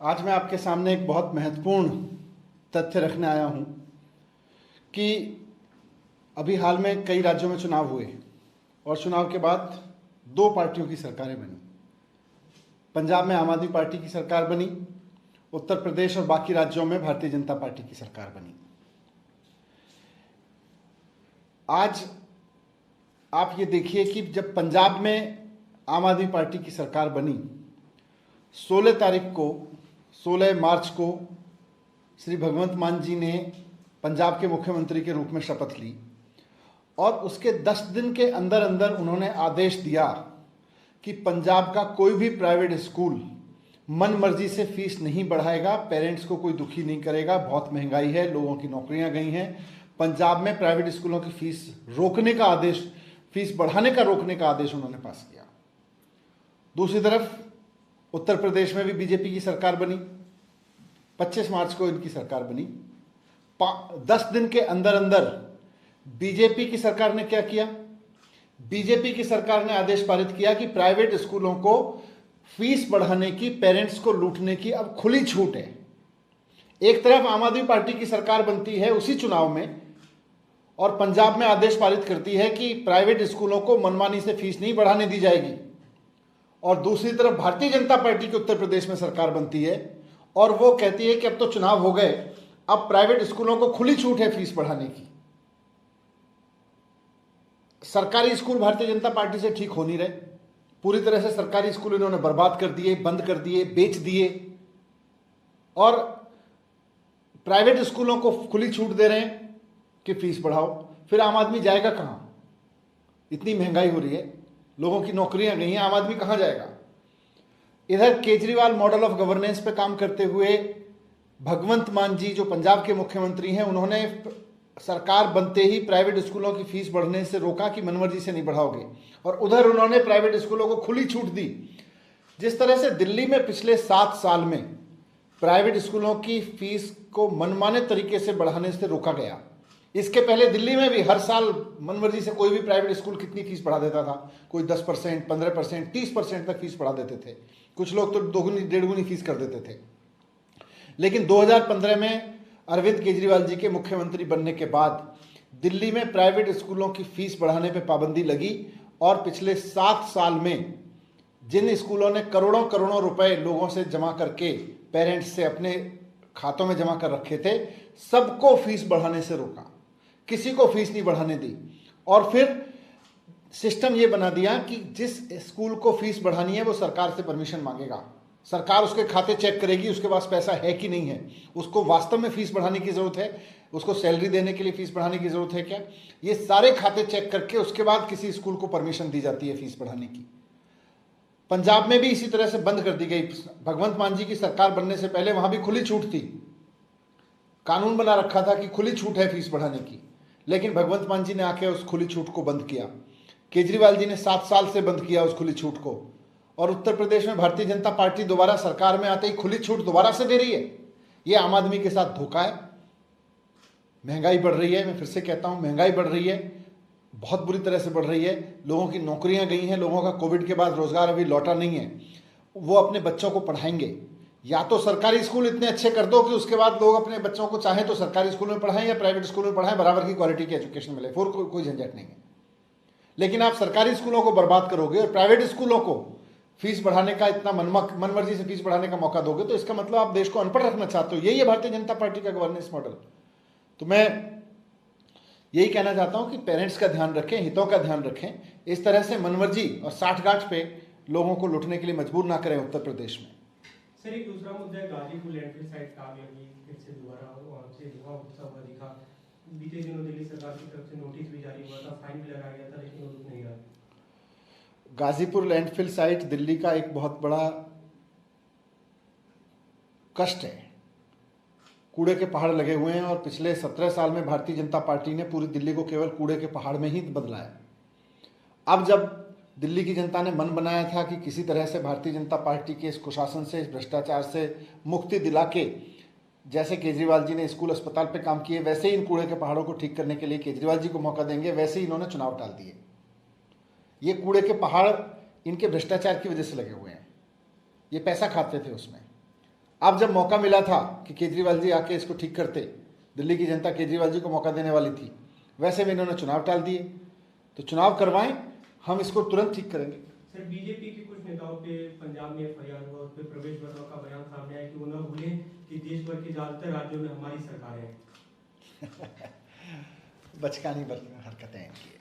आज मैं आपके सामने एक बहुत महत्वपूर्ण तथ्य रखने आया हूं कि अभी हाल में कई राज्यों में चुनाव हुए और चुनाव के बाद दो पार्टियों की सरकारें बनी। पंजाब में आम आदमी पार्टी की सरकार बनी, उत्तर प्रदेश और बाकी राज्यों में भारतीय जनता पार्टी की सरकार बनी। आज आप ये देखिए कि जब पंजाब में आम आदमी पार्टी की सरकार बनी, 16 मार्च को श्री भगवंत मान जी ने पंजाब के मुख्यमंत्री के रूप में शपथ ली और उसके 10 दिन के अंदर अंदर उन्होंने आदेश दिया कि पंजाब का कोई भी प्राइवेट स्कूल मन मर्जी से फीस नहीं बढ़ाएगा, पेरेंट्स को कोई दुखी नहीं करेगा। बहुत महंगाई है, लोगों की नौकरियां गई हैं। पंजाब में प्राइवेट स्कूलों की फीस रोकने का आदेश, फीस बढ़ाने का रोकने का आदेश उन्होंने पास किया। दूसरी तरफ उत्तर प्रदेश में भी बीजेपी की सरकार बनी, 25 मार्च को इनकी सरकार बनी। 10 दिन के अंदर अंदर बीजेपी की सरकार ने क्या किया? बीजेपी की सरकार ने आदेश पारित किया कि प्राइवेट स्कूलों को फीस बढ़ाने की, पेरेंट्स को लूटने की अब खुली छूट है। एक तरफ आम आदमी पार्टी की सरकार बनती है उसी चुनाव में और पंजाब में आदेश पारित करती है कि प्राइवेट स्कूलों को मनमानी से फीस नहीं बढ़ाने दी जाएगी, और दूसरी तरफ भारतीय जनता पार्टी की उत्तर प्रदेश में सरकार बनती है और वो कहती है कि अब तो चुनाव हो गए, अब प्राइवेट स्कूलों को खुली छूट है फीस बढ़ाने की। सरकारी स्कूल भारतीय जनता पार्टी से ठीक हो नहीं रहे। पूरी तरह से सरकारी स्कूल इन्होंने बर्बाद कर दिए, बंद कर दिए, बेच दिए और प्राइवेट स्कूलों को खुली छूट दे रहे हैं कि फीस बढ़ाओ। फिर आम आदमी जाएगा कहां? इतनी महंगाई हो रही है, लोगों की नौकरियां गई हैं, आम आदमी कहां जाएगा? इधर केजरीवाल मॉडल ऑफ गवर्नेंस पे काम करते हुए भगवंत मान जी जो पंजाब के मुख्यमंत्री हैं, उन्होंने सरकार बनते ही प्राइवेट स्कूलों की फीस बढ़ने से रोका कि मनमर्जी से नहीं बढ़ाओगे, और उधर उन्होंने प्राइवेट स्कूलों को खुली छूट दी। जिस तरह से दिल्ली में पिछले 7 साल में प्राइवेट स्कूलों की फीस को मनमाने तरीके से बढ़ाने से रोका गया, इसके पहले दिल्ली में भी हर साल मनमर्जी से कोई भी प्राइवेट स्कूल कितनी फीस बढ़ा देता था। कोई 10%, 15%, 30% तक फीस बढ़ा देते थे। कुछ लोग तो दोगुनी डेढ़गुनी फीस कर देते थे। लेकिन 2015 में अरविंद केजरीवाल जी के मुख्यमंत्री बनने के बाद दिल्ली में प्राइवेट स्कूलों की फीस बढ़ाने पर पाबंदी लगी और पिछले 7 साल में जिन स्कूलों ने करोड़ों करोड़ों रुपए लोगों से जमा करके, पेरेंट्स से अपने खातों में जमा कर रखे थे, सबको फीस बढ़ाने से रोका, किसी को फीस नहीं बढ़ाने दी। और फिर सिस्टम ये बना दिया कि जिस स्कूल को फीस बढ़ानी है वो सरकार से परमिशन मांगेगा, सरकार उसके खाते चेक करेगी उसके पास पैसा है कि नहीं है, उसको वास्तव में फीस बढ़ाने की जरूरत है, उसको सैलरी देने के लिए फीस बढ़ाने की जरूरत है क्या, ये सारे खाते चेक करके उसके बाद किसी स्कूल को परमिशन दी जाती है फीस बढ़ाने की। पंजाब में भी इसी तरह से बंद कर दी गई। भगवंत मान जी की सरकार बनने से पहले वहां भी खुली छूट थी, कानून बना रखा था कि खुली छूट है फीस बढ़ाने की, लेकिन भगवंत मान जी ने आके उस खुली छूट को बंद किया। केजरीवाल जी ने 7 साल से बंद किया उस खुली छूट को, और उत्तर प्रदेश में भारतीय जनता पार्टी दोबारा सरकार में आते ही खुली छूट दोबारा से दे रही है। ये आम आदमी के साथ धोखा है। महंगाई बढ़ रही है, मैं फिर से कहता हूं, महंगाई बढ़ रही है, बहुत बुरी तरह से बढ़ रही है। लोगों की नौकरियां गई हैं, लोगों का कोविड के बाद रोजगार अभी लौटा नहीं है। वो अपने बच्चों को पढ़ाएंगे, या तो सरकारी स्कूल इतने अच्छे कर दो कि उसके बाद लोग अपने बच्चों को चाहें तो सरकारी स्कूल में पढ़ाएं या प्राइवेट स्कूल में पढ़ाएं, बराबर की क्वालिटी की एजुकेशन मिले, फिर कोई झंझट नहीं है। लेकिन आप सरकारी स्कूलों को बर्बाद करोगे और प्राइवेट स्कूलों को फीस बढ़ाने का, इतना मनमर्जी से फीस बढ़ाने का मौका दोगे, तो इसका मतलब आप देश को अनपढ़ रखना चाहते हो। यही है भारतीय जनता पार्टी का गवर्नेंस मॉडल। तो मैं यही कहना चाहता हूं कि पेरेंट्स का ध्यान रखें, हितों का ध्यान रखें, इस तरह से मनमर्जी और साठगांठ पे लोगों को लुटने के लिए मजबूर ना करें उत्तर प्रदेश में। सर, एक दूसरा मुद्दा है, गाजीपुर लैंडफिल साइट आग लगी, फिर से दोबारा वहां से धुआं उठता हुआ दिखा। बीते दिनों दिल्ली सरकार की तरफ से नोटिस भी जारी हुआ था, फाइन भी लगाया गया था, लेकिन वो रुक नहीं रहा। गाजीपुर लैंडफिल साइट दिल्ली का एक बहुत बड़ा कष्ट है। कूड़े के पहाड़ लगे हुए हैं और पिछले 17 साल में भारतीय जनता पार्टी ने पूरी दिल्ली को केवल कूड़े के पहाड़ में ही बदला है। अब जब दिल्ली की जनता ने मन बनाया था कि किसी तरह से भारतीय जनता पार्टी के इस कुशासन से, इस भ्रष्टाचार से मुक्ति दिला के, जैसे केजरीवाल जी ने स्कूल अस्पताल पे काम किए, वैसे ही इन कूड़े के पहाड़ों को ठीक करने के लिए केजरीवाल जी को मौका देंगे, वैसे ही इन्होंने चुनाव टाल दिए। ये कूड़े के पहाड़ इनके भ्रष्टाचार की वजह से लगे हुए हैं, ये पैसा खाते थे उसमें। अब जब मौका मिला था कि केजरीवाल जी आके इसको ठीक करते, दिल्ली की जनता केजरीवाल जी को मौका देने वाली थी, वैसे में इन्होंने चुनाव टाल दिए। तो चुनाव करवाएं, हम इसको तुरंत ठीक करेंगे। सर, बीजेपी के कुछ नेताओं पे पंजाब में एफआईआर हुआ, उस पर प्रवेश वर्मा का बयान सामने आया कि वो न भूलें कि देश भर के ज्यादातर राज्यों में हमारी सरकार है। बचकानी हरकतें हैं इनकी।